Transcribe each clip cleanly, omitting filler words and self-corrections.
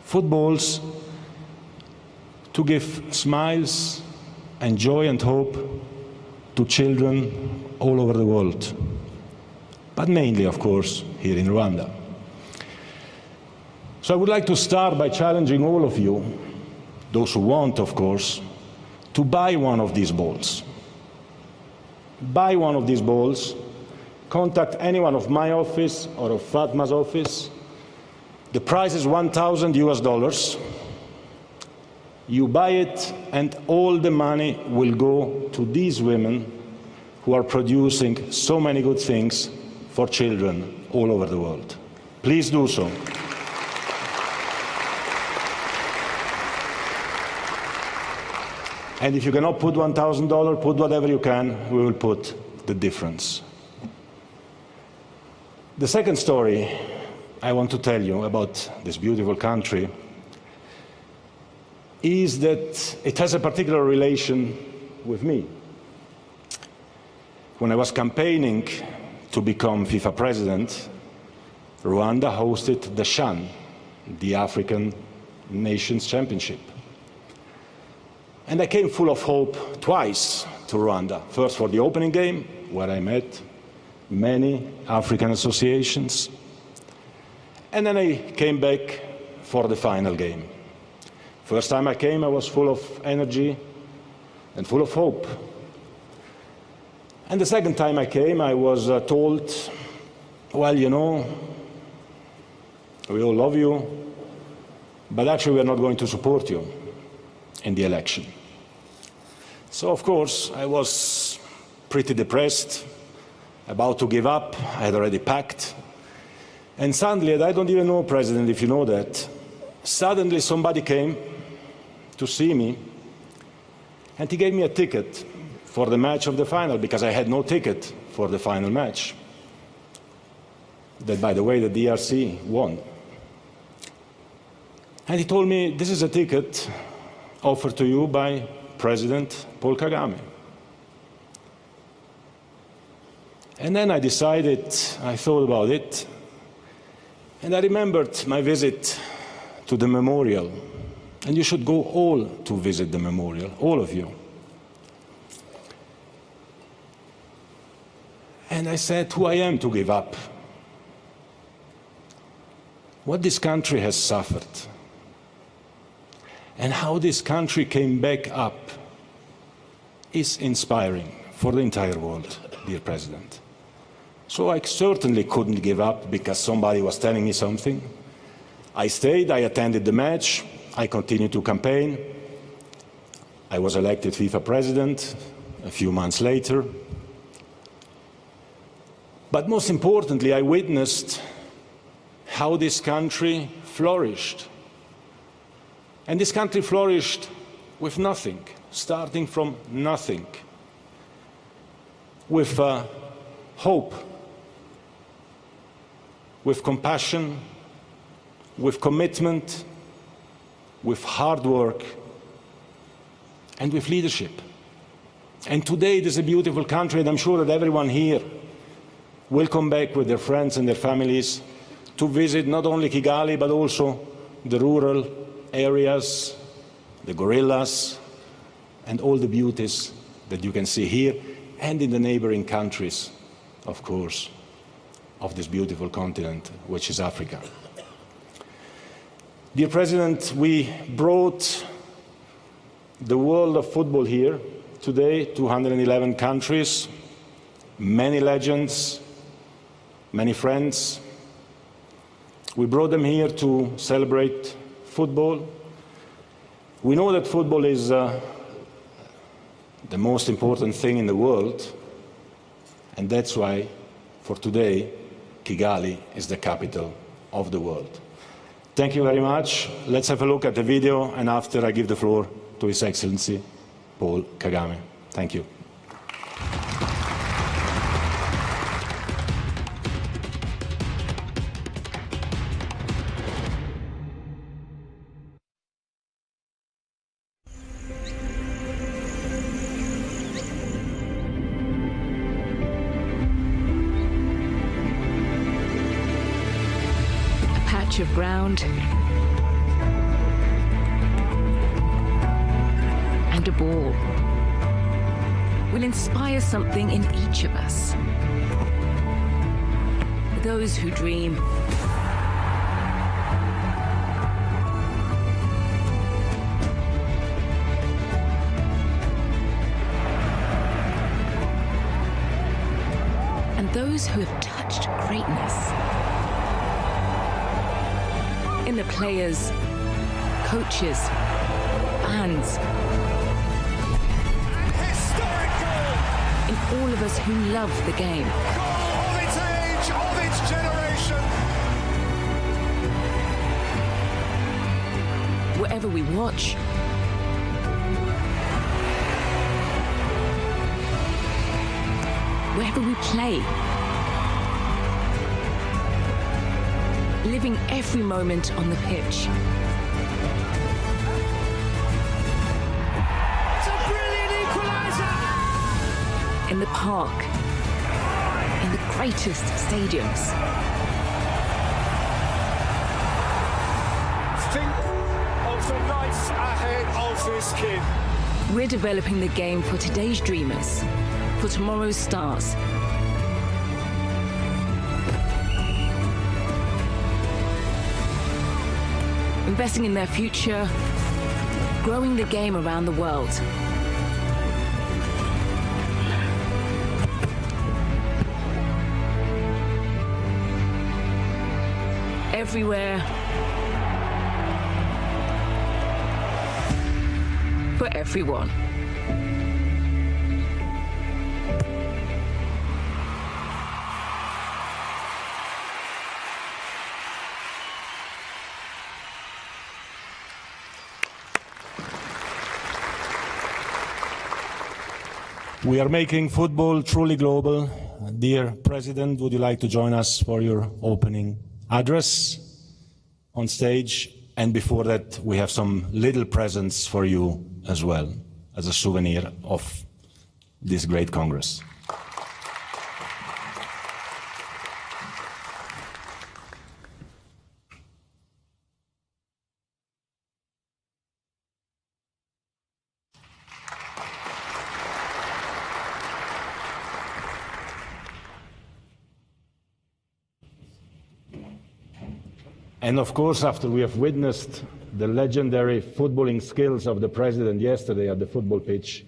footballs to give smiles and joy and hope to children all over the world, but mainly, of course, here in Rwanda. So I would like to start by challenging all of you, those who want, of course, to buy one of these balls. Buy one of these balls, contact anyone of my office or of Fatma's office. The price is $1,000. You buy it, and all the money will go to these women who are producing so many good things for children all over the world. Please do so. And if you cannot put $1,000, put whatever you can. We will put the difference. The second story I want to tell you about this beautiful country is that it has a particular relation with me. When I was campaigning to become FIFA president, Rwanda hosted the CHAN, the African Nations Championship. And I came full of hope twice to Rwanda. First for the opening game, where I met many African associations. And then I came back for the final game. First time I came, I was full of energy and full of hope. And the second time I came, I was told, well, you know, we all love you, but actually we are not going to support you in the election. So, of course, I was pretty depressed, about to give up. I had already packed. And suddenly, and I don't even know, President, if you know that, suddenly somebody came to see me, and he gave me a ticket for the match of the final, because I had no ticket for the final match. That, by the way, the DRC won. And he told me, this is a ticket offered to you by President Paul Kagame. And then I decided, I thought about it, and I remembered my visit to the memorial. And you should go all to visit the memorial, all of you. And I said who I am to give up. What this country has suffered, and how this country came back up, is inspiring for the entire world, dear President. So I certainly couldn't give up because somebody was telling me something. I stayed, I attended the match, I continued to campaign. I was elected FIFA president a few months later. But most importantly, I witnessed how this country flourished. And this country flourished with nothing, starting from nothing, with hope, with compassion, with commitment, with hard work, and with leadership. And today it is a beautiful country, and I'm sure that everyone here will come back with their friends and their families to visit not only Kigali, but also the rural areas, the gorillas, and all the beauties that you can see here and in the neighboring countries, of course, of this beautiful continent, which is Africa. Dear President, we brought the world of football here today, 211 countries, many legends, many friends. We brought them here to celebrate football. We know that football is the most important thing in the world, and that's why, for today, Kigali is the capital of the world. Thank you very much. Let's have a look at the video, and after I give the floor to His Excellency Paul Kagame. Thank you. Of ground, a ball will inspire something in each of us. Those who dream, and those who have touched greatness. In the players, coaches, fans, Historic goal! in all of us who love the game. Goal of its age, of its generation! Wherever we watch, wherever we play, living every moment on the pitch. It's a brilliant equaliser! In the park, in the greatest stadiums. Think of the life ahead of this kid. We're developing the game for today's dreamers, for tomorrow's stars. Investing in their future, growing the game around the world. Everywhere, for everyone. We are making football truly global. Dear President, would you like to join us for your opening address on stage? And before that, we have some little presents for you as well, as a souvenir of this great Congress. And of course, after we have witnessed the legendary footballing skills of the President yesterday at the football pitch,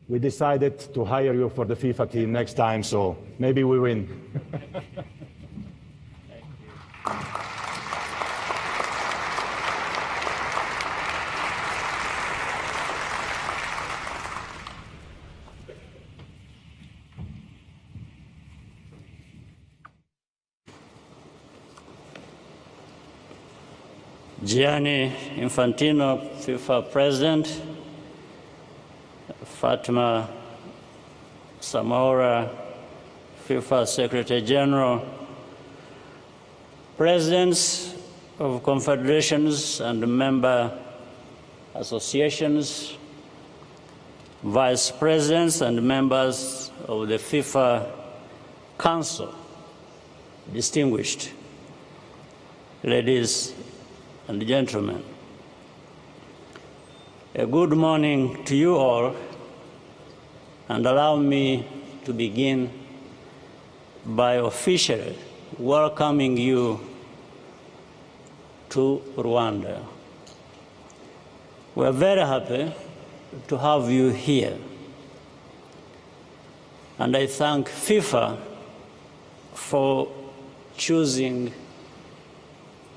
we decided to hire you for the FIFA team next time, so maybe we win. Gianni Infantino, FIFA President, Fatima Samora, FIFA Secretary General, Presidents of confederations and member associations, Vice Presidents and members of the FIFA Council, distinguished ladies and gentlemen, a good morning to you all, and allow me to begin by officially welcoming you to Rwanda. We're very happy to have you here, and I thank FIFA for choosing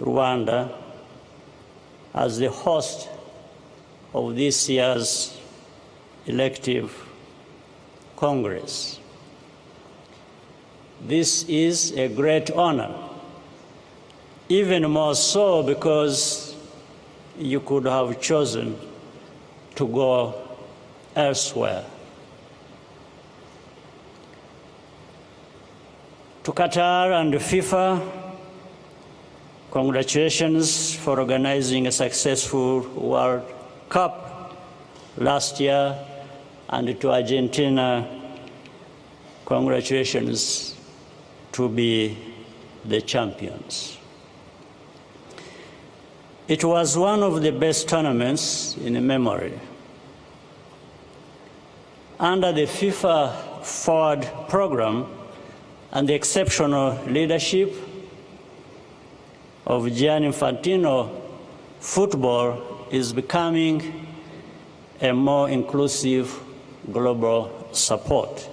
Rwanda as the host of this year's elective Congress. This is a great honor, even more so because you could have chosen to go elsewhere. To Qatar and FIFA, congratulations for organizing a successful World Cup last year, and to Argentina, congratulations to be the champions. It was one of the best tournaments in memory, under the FIFA Forward program and the exceptional leadership of Gianni Infantino, football is becoming a more inclusive global sport.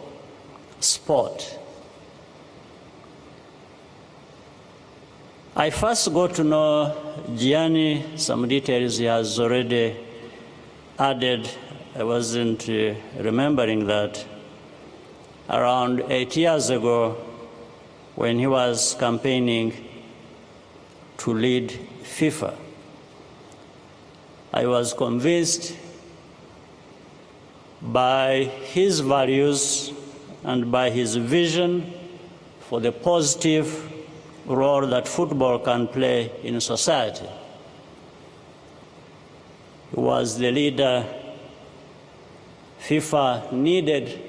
I first got to know Gianni, some details he has already added. I wasn't remembering that. Around 8 years ago, when he was campaigning to lead FIFA, I was convinced by his values and by his vision for the positive role that football can play in society. He was the leader FIFA needed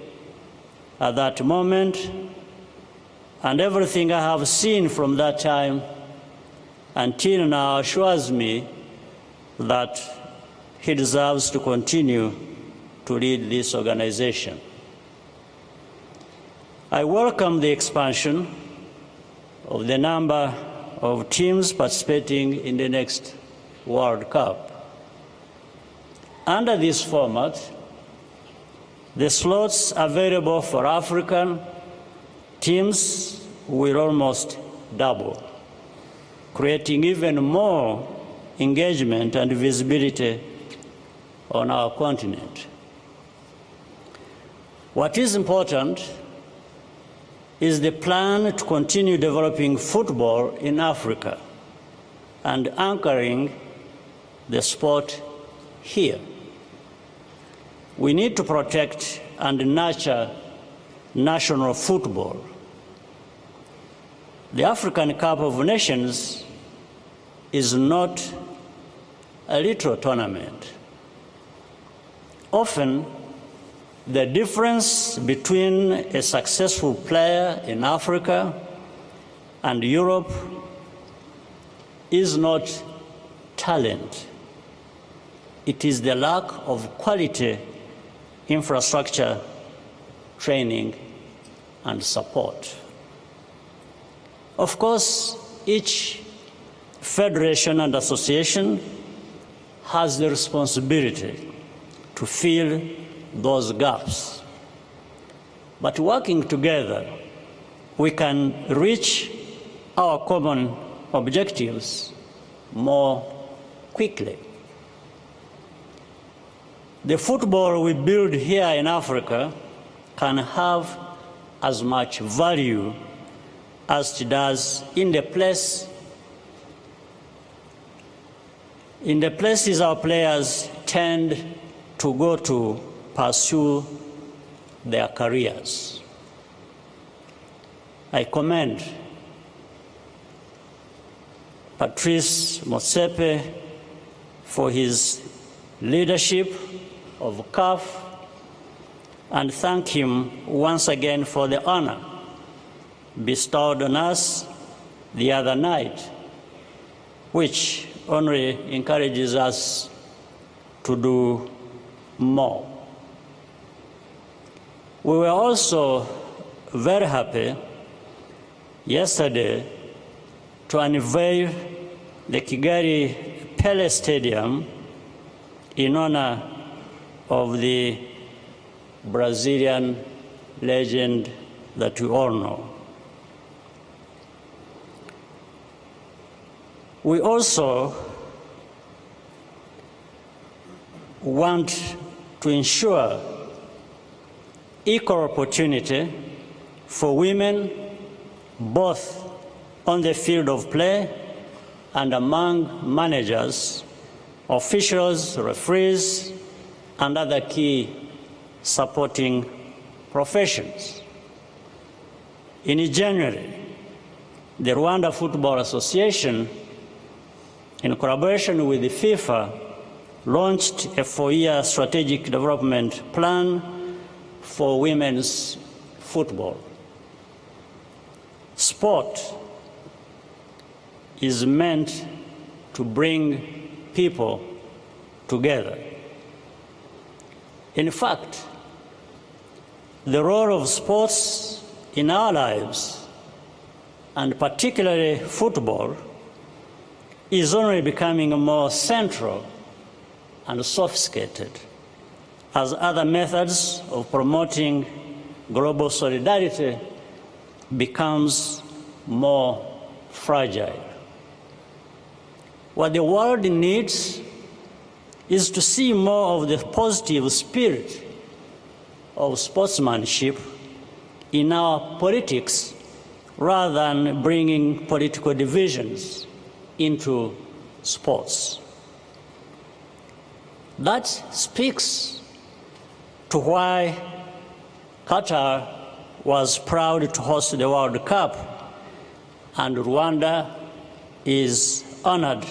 at that moment, and everything I have seen from that time until now assures me that he deserves to continue to lead this organization. I welcome the expansion of the number of teams participating in the next World Cup. Under this format, the slots available for African teams will almost double, creating even more engagement and visibility on our continent. What is important is the plan to continue developing football in Africa and anchoring the sport here. We need to protect and nurture national football. The African Cup of Nations is not a little tournament. Often, the difference between a successful player in Africa and Europe is not talent. It is the lack of quality infrastructure, training, and support. Of course, each federation and association has the responsibility to fill those gaps. But working together, we can reach our common objectives more quickly. The football we build here in Africa can have as much value as it does in the places our players tend to go to pursue their careers. I commend Patrice Motsepe for his leadership of CAF and thank him once again for the honor bestowed on us the other night, which only encourages us to do more. We were also very happy yesterday to unveil the Kigali Pele Stadium in honor of the Brazilian legend that we all know. We also want to ensure equal opportunity for women, both on the field of play and among managers, officials, referees, and other key supporting professions. In January, the Rwanda Football Association, in collaboration with the FIFA, launched a 4-year strategic development plan for women's football. Sport is meant to bring people together. In fact, the role of sports in our lives, and particularly football, is only becoming more central and sophisticated as other methods of promoting global solidarity becomes more fragile. What the world needs is to see more of the positive spirit of sportsmanship in our politics rather than bringing political divisions into sports. That speaks to why Qatar was proud to host the World Cup, and Rwanda is honored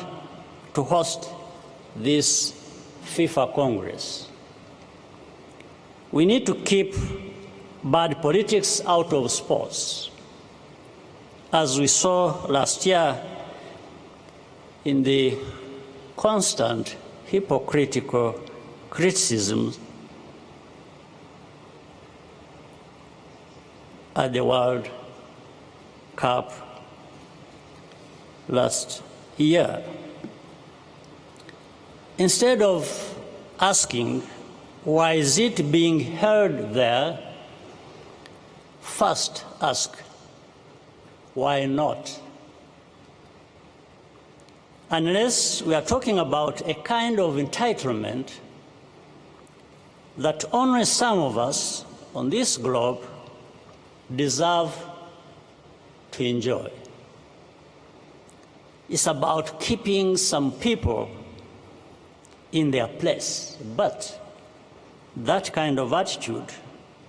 to host this FIFA Congress. We need to keep bad politics out of sports. As we saw last year in the constant hypocritical criticism at the World Cup last year. Instead of asking why is it being held there, first ask why not. Unless we are talking about a kind of entitlement that only some of us on this globe deserve to enjoy. It's about keeping some people in their place, but that kind of attitude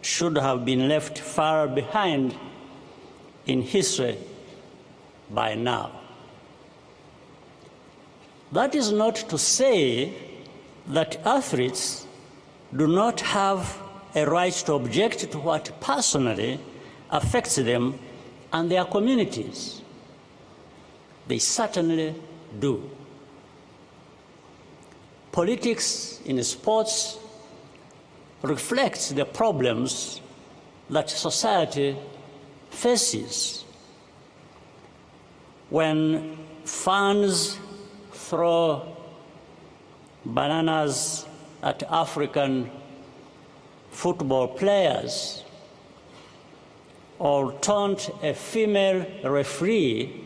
should have been left far behind in history by now. That is not to say that athletes do not have a right to object to what personally affects them and their communities. They certainly do. Politics in sports reflects the problems that society faces. When fans throw bananas at African football players or taunt a female referee,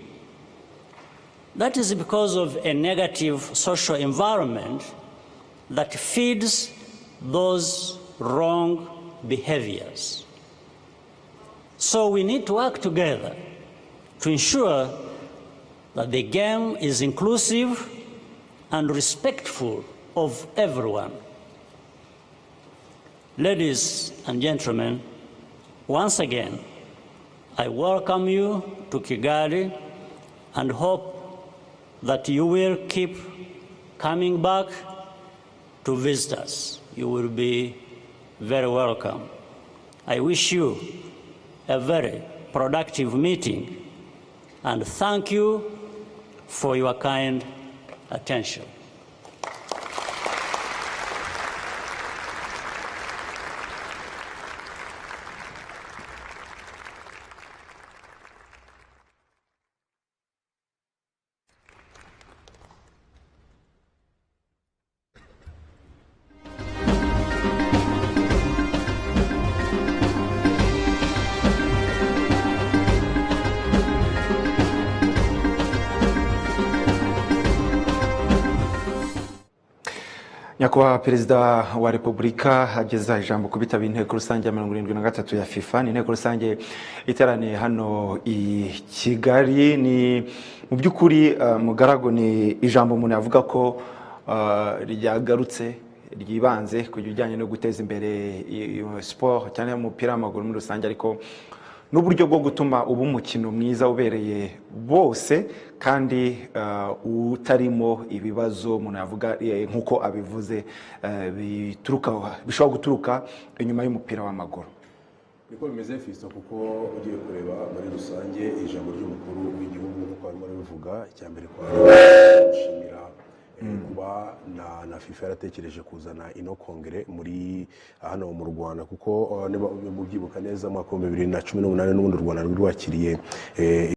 that is because of a negative social environment that feeds those wrong behaviors. So we need to work together to ensure that the game is inclusive and respectful of everyone. Ladies and gentlemen, once again, I welcome you to Kigali and hope that you will keep coming back to visit us. You will be very welcome. I wish you a very productive meeting and thank you for your kind attention. Nyakubahwa Perezida wa Repubulika ageza ijambo ku bitabiriye inteko rusange ya 73 ya FIFA. Ni inteko rusange iteraniye hano i Kigali. Ni mu by'ukuri mugarago ni ijambo umuntu yavuga ko ryagarutse ryibanze ku bijyanye no guteza imbere sport cyane umupira w'amaguru muri rusange, ariko n'uburyo bwo gutuma ubu mukino mwiza ubereye bose kandi utarimo ibibazo umuntu yavuga nkuko abivuze bishobora guturuka inyuma y'umupira w'amaguru. Niko bimeze Fisto, kuko ugiye kureba muri rusange ijambo ry'umukuru w'igihugu nkuko arimo bivuga, icyambere kwa gushimira kuba na FIFA yaratekereje kuzana ino kongere muri hano mu Rwanda kuko niba mubyibuka neza mu 2018 n'ubundi u Rwanda rwakiriye